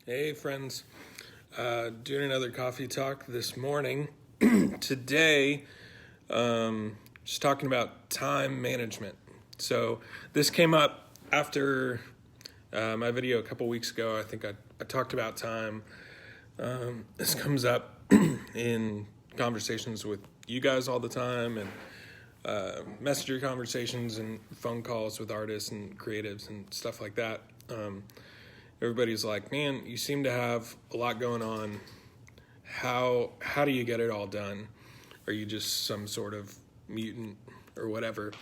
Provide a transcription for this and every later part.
Hey friends, doing another coffee talk this morning. Today, just talking about time management. So this came up after my video a couple weeks ago. I think I talked about time. This comes up in conversations with you guys all the time, and messenger conversations and phone calls with artists and creatives and stuff like that. Everybody's like, man, you seem to have a lot going on. How do you get it all done? Are you just some sort of mutant or whatever?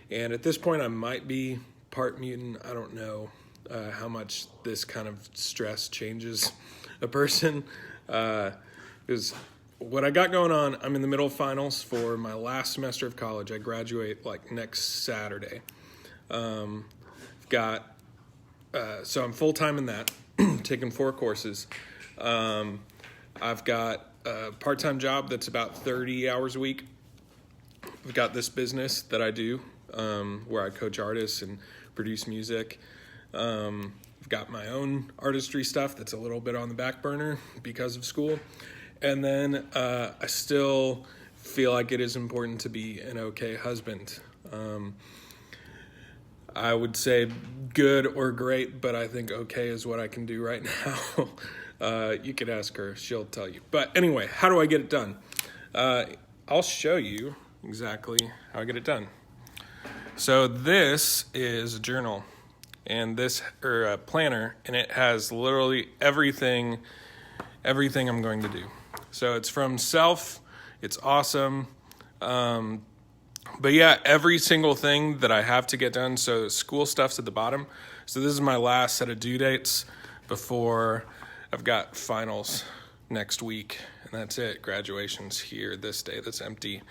And at this point, I might be part mutant. I don't know how much this kind of stress changes a person. Because what I got going on, I'm in the middle of finals for my last semester of college. I graduate like next Saturday. So I'm full-time in that, taking 4 courses. I've got a part-time job that's about 30 hours a week. I've got this business that I do where I coach artists and produce music. I've got my own artistry stuff that's a little bit on the back burner because of school. And then I still feel like it is important to be an okay husband. I would say good or great, but I think okay is what I can do right now. You could ask her, she'll tell you. But anyway, how do I get it done? I'll show you exactly how I get it done. So this is a journal and a planner, and it has literally everything I'm going to do. So it's from Self. It's awesome. But yeah, every single thing that I have to get done. So school stuff's at the bottom. So this is my last set of due dates before I've got finals next week. And that's it. Graduation's here this day. That's empty.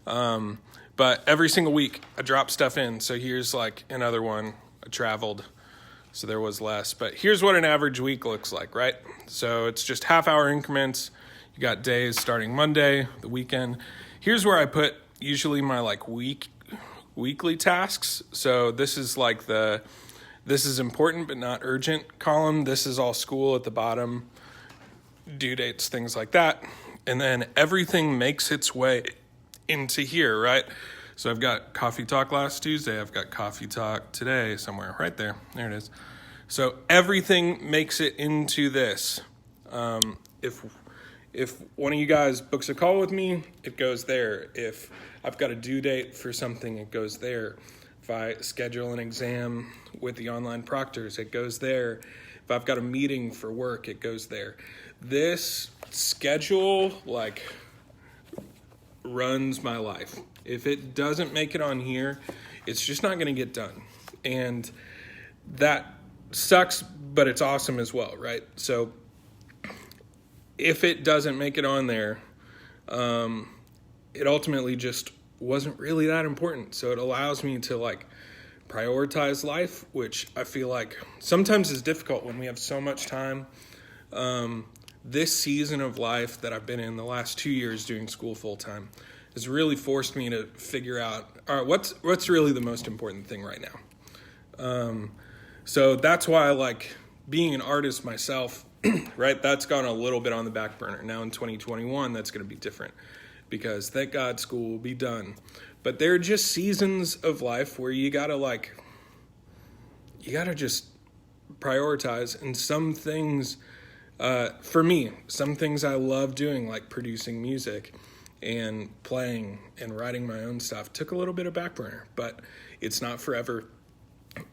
But every single week I drop stuff in. So here's like another one. I traveled, so there was less. But here's what an average week looks like, right? So it's just half-hour increments. You got days starting Monday, the weekend. Here's where I put usually my like weekly tasks. So this is like this is important but not urgent column. This is all school at the bottom, due dates, things like that. And then everything makes its way into here, right? So I've got coffee talk last Tuesday. I've got coffee talk today somewhere right there. There it is. So everything makes it into this. If one of you guys books a call with me, it goes there. If I've got a due date for something, it goes there. If I schedule an exam with the online proctors, it goes there. If I've got a meeting for work, it goes there. This schedule, runs my life. If it doesn't make it on here, it's just not going to get done. And that sucks, but it's awesome as well, right? So if it doesn't make it on there, it ultimately just wasn't really that important. So it allows me to prioritize life, which I feel like sometimes is difficult when we have so much time. This season of life that I've been in the last 2 years doing school full time has really forced me to figure out, all right, what's really the most important thing right now? So that's why I like being an artist myself. Right, that's gone a little bit on the back burner. Now in 2021, that's going to be different because thank God school will be done. But there are just seasons of life where you gotta just prioritize. And some things, for me, some things I love doing, like producing music and playing and writing my own stuff, took a little bit of back burner, but it's not forever.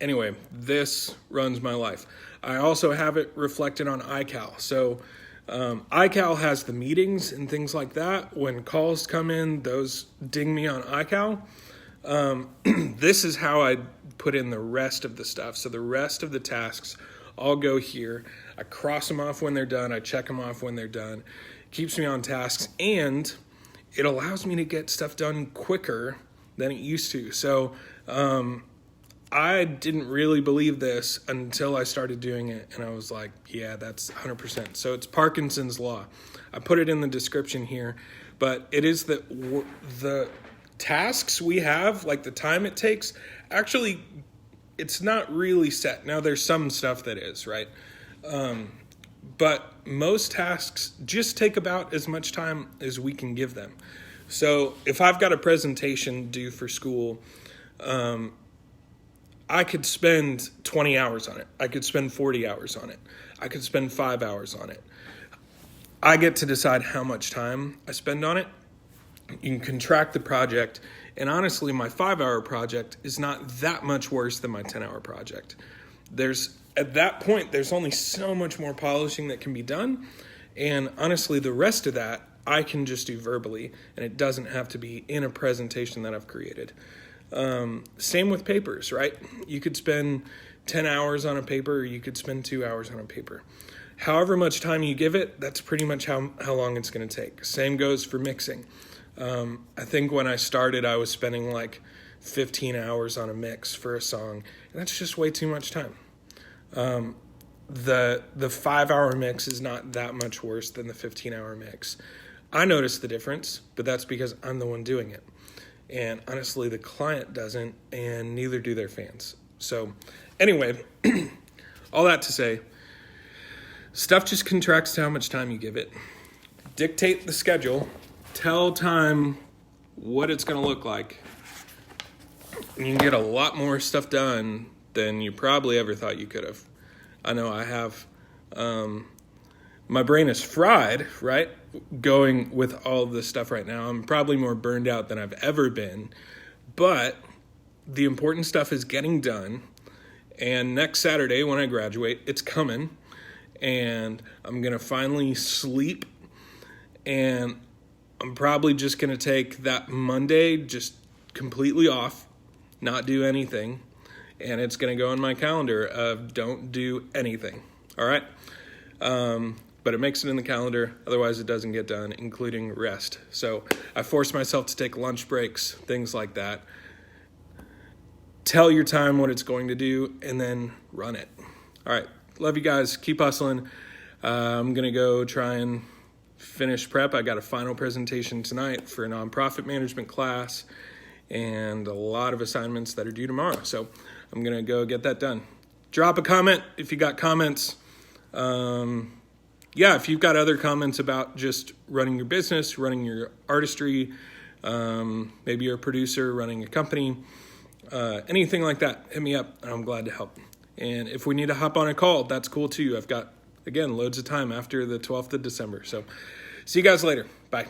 Anyway, this runs my life. I also have it reflected on iCal. So iCal has the meetings and things like that. When calls come in, those ding me on iCal. This is how I put in the rest of the stuff. So the rest of the tasks all go here. I cross them off when they're done. I check them off when they're done. Keeps me on tasks, and it allows me to get stuff done quicker than it used to. So I didn't really believe this until I started doing it, and I was like, yeah, that's 100%. So it's Parkinson's Law. I put it in the description here, but it is the tasks we have, like the time it takes, actually, it's not really set. Now, there's some stuff that is, right? but most tasks just take about as much time as we can give them. So if I've got a presentation due for school, I could spend 20 hours on it. I could spend 40 hours on it. I could spend 5 hours on it. I get to decide how much time I spend on it. You can contract the project. And honestly, my 5-hour project is not that much worse than my 10-hour project. At that point, there's only so much more polishing that can be done. And honestly, the rest of that, I can just do verbally, and it doesn't have to be in a presentation that I've created. Same with papers, right? You could spend 10 hours on a paper, or you could spend 2 hours on a paper. However much time you give it, that's pretty much how long it's going to take. Same goes for mixing. I think when I started, I was spending like 15 hours on a mix for a song, and that's just way too much time. The 5-hour mix is not that much worse than the 15-hour mix. I notice the difference, but that's because I'm the one doing it. And honestly, the client doesn't, and neither do their fans. So anyway, all that to say, stuff just contracts to how much time you give it. Dictate the schedule. Tell time what it's going to look like. And you can get a lot more stuff done than you probably ever thought you could have. I know I have. My brain is fried, right? Going with all of this stuff right now. I'm probably more burned out than I've ever been. But the important stuff is getting done. And next Saturday when I graduate, it's coming. And I'm going to finally sleep. And I'm probably just going to take that Monday just completely off, not do anything. And it's going to go on my calendar of don't do anything. All right? But it makes it in the calendar. Otherwise, it doesn't get done, including rest. So I force myself to take lunch breaks, things like that. Tell your time what it's going to do, and then run it. All right. Love you guys. Keep hustling. I'm going to go try and finish prep. I got a final presentation tonight for a nonprofit management class and a lot of assignments that are due tomorrow. So I'm going to go get that done. Drop a comment if you got comments. If you've got other comments about just running your business, running your artistry, maybe you're a producer running a company, anything like that, hit me up. I'm glad to help. And if we need to hop on a call, that's cool too. I've got, again, loads of time after the 12th of December. So see you guys later. Bye.